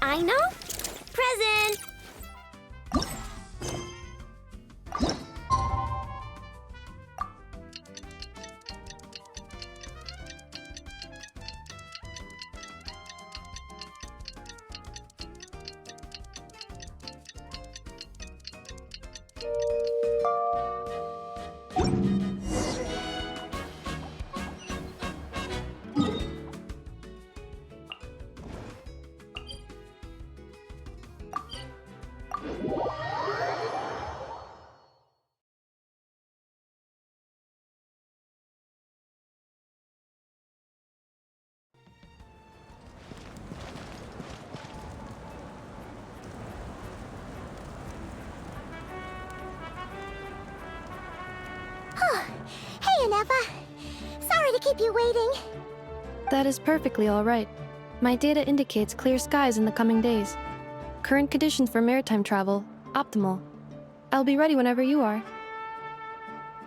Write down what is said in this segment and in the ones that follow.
I know. Present! Hey, Anefa. Sorry to keep you waiting. That is perfectly all right. My data indicates clear skies in the coming days. Current conditions for maritime travel, optimal. I'll be ready whenever you are.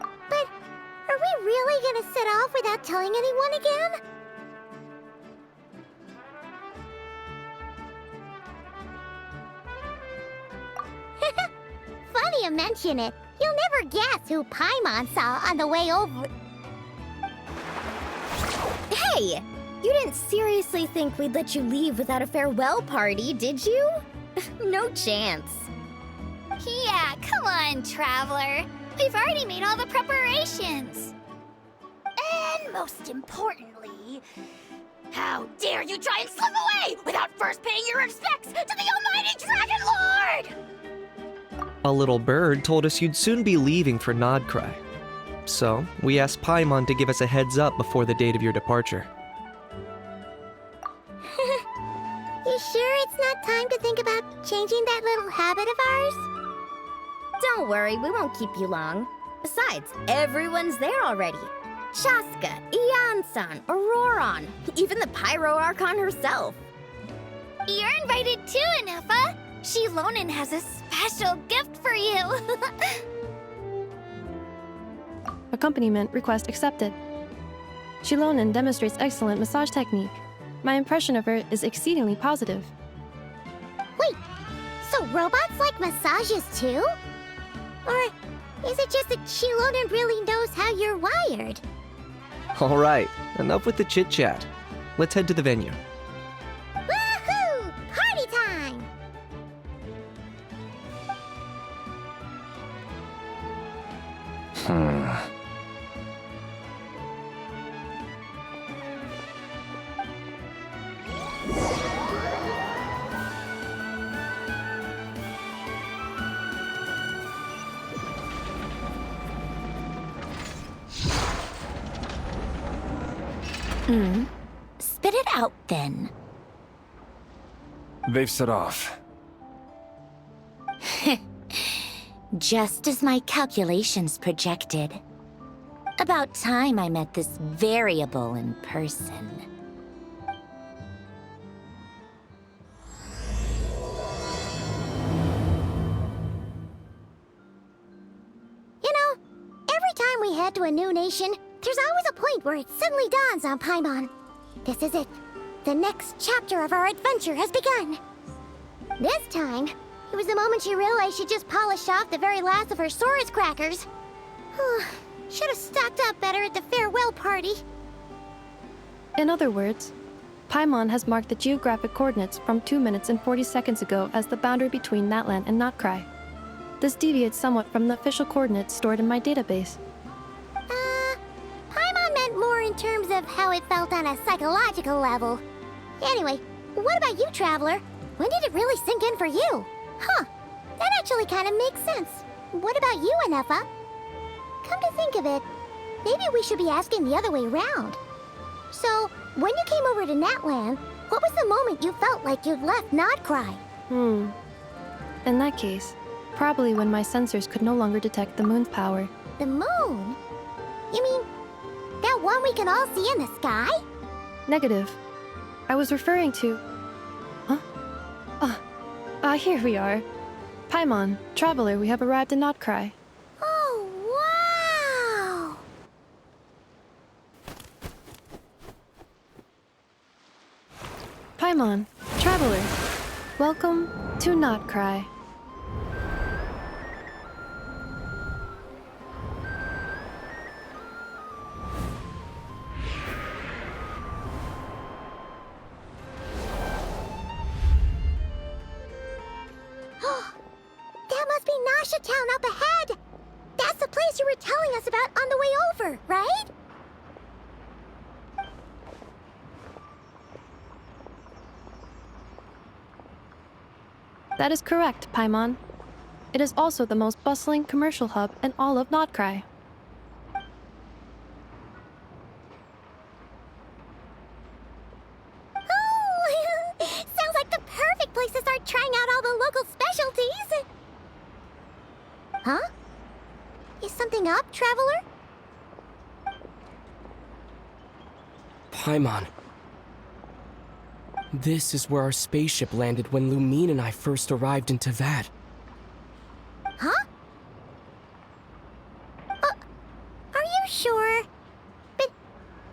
But are we really gonna set off without telling anyone again? Funny you mention it. You'll never guess who Paimon saw on the way over. Hey! You didn't seriously think we'd let you leave without a farewell party, did you? No chance. Yeah, come on, Traveler. We've already made all the preparations. And most importantly, how dare you try and slip away without first paying your respects to the almighty Dragon Lord! A little bird told us you'd soon be leaving for Nodkrai. So, we asked Paimon to give us a heads up before the date of your departure. You sure it's not time to think about changing that little habit of ours? Don't worry, we won't keep you long. Besides, everyone's there already. Chaska, Ian-san, Auroron, even the Pyro Archon herself. You're invited too, Anefa. Shilonen has a special gift for you. Accompaniment request accepted. Shilonen demonstrates excellent massage technique. My impression of her is exceedingly positive. Wait, so robots like massages too? Or is it just that Shilonen really knows how you're wired? Alright, enough with the chit-chat. Let's head to the venue. Woohoo! Party time! Spit it out, then. They've set off. Just as my calculations projected. About time I met this variable in person. You know, every time we head to a new nation, there's always a point where it suddenly dawns on Paimon. This is it. The next chapter of our adventure has begun. This time, it was the moment she realized she just polished off the very last of her Saurus crackers. Should have stocked up better at the farewell party. In other words, Paimon has marked the geographic coordinates from 2 minutes and 40 seconds ago as the boundary between Natlan and Nodkrai. This deviates somewhat from the official coordinates stored in my database. Paimon meant more in terms of how it felt on a psychological level. Anyway, what about you, Traveler? When did it really sink in for you? Huh, that actually kind of makes sense. What about you, Anefa? Come to think of it, maybe we should be asking the other way around. So, when you came over to Natlan, what was the moment you felt like you'd left Nodkrai? In that case, probably when my sensors could no longer detect the moon's power. The moon? You mean, that one we can all see in the sky? Negative. I was referring to... Here we are. Paimon, Traveler, we have arrived in Nodkrai. Oh, wow! Paimon, Traveler. Welcome to Nodkrai. That must be Nasha Town up ahead! That's the place you were telling us about on the way over, right? That is correct, Paimon. It is also the most bustling commercial hub in all of Nodkrai. Oh, sounds like the perfect place to start trying out all the local specialties. Huh? Is something up, Traveler? Paimon. This is where our spaceship landed when Lumine and I first arrived in Tavad. Huh? Are you sure? But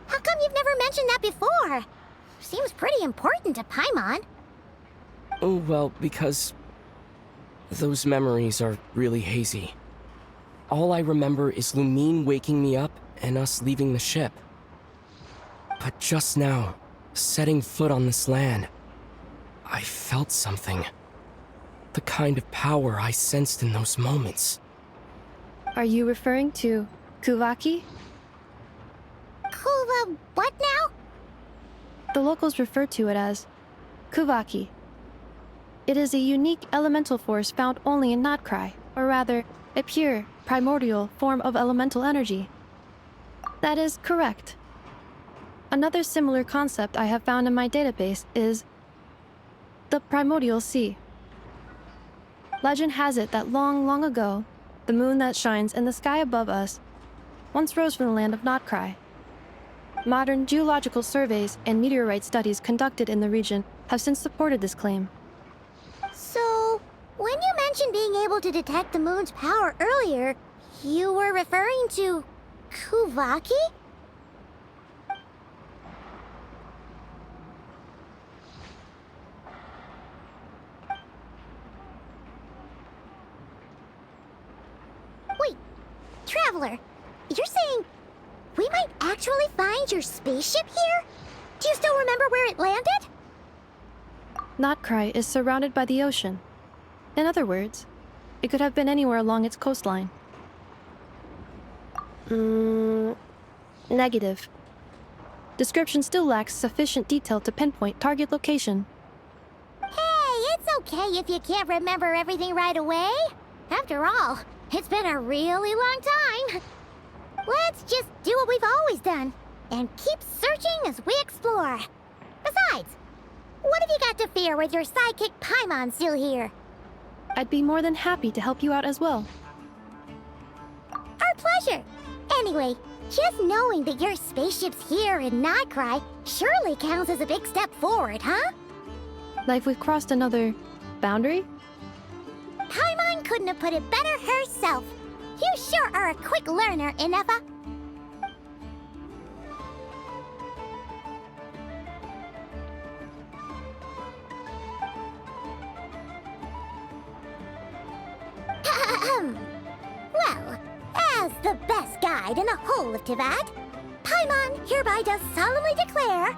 how come you've never mentioned that before? Seems pretty important to Paimon. Oh, well, because those memories are really hazy. All I remember is Lumine waking me up and us leaving the ship. But just now, setting foot on this land, I felt something. The kind of power I sensed in those moments. Are you referring to Kuvaki? Kuva, what now? The locals refer to it as Kuvaki. It is a unique elemental force found only in Nodkrai, or rather, a pure, primordial form of elemental energy. That is correct. Another similar concept I have found in my database is the primordial sea. Legend has it that long, long ago, the moon that shines in the sky above us once rose from the land of Nodkrai. Modern geological surveys and meteorite studies conducted in the region have since supported this claim. So, when you mentioned being able to detect the moon's power earlier, you were referring to Kuvaki? Wait, Traveler, you're saying we might actually find your spaceship here? Do you still remember where it landed? Nodkrai is surrounded by the ocean. In other words, it could have been anywhere along its coastline. Negative. Description still lacks sufficient detail to pinpoint target location. Hey, it's okay if you can't remember everything right away. After all, it's been a really long time. Let's just do what we've always done and keep searching as we explore. Besides, what have you got to fear with your sidekick Paimon still here? I'd be more than happy to help you out as well. Our pleasure. Anyway, just knowing that your spaceship's here in Nodkrai surely counts as a big step forward, huh? Like we've crossed another boundary? Paimon couldn't have put it better herself. You sure are a quick learner, Inefa. Well, as the best guide in the whole of Tavad, Paimon hereby does solemnly declare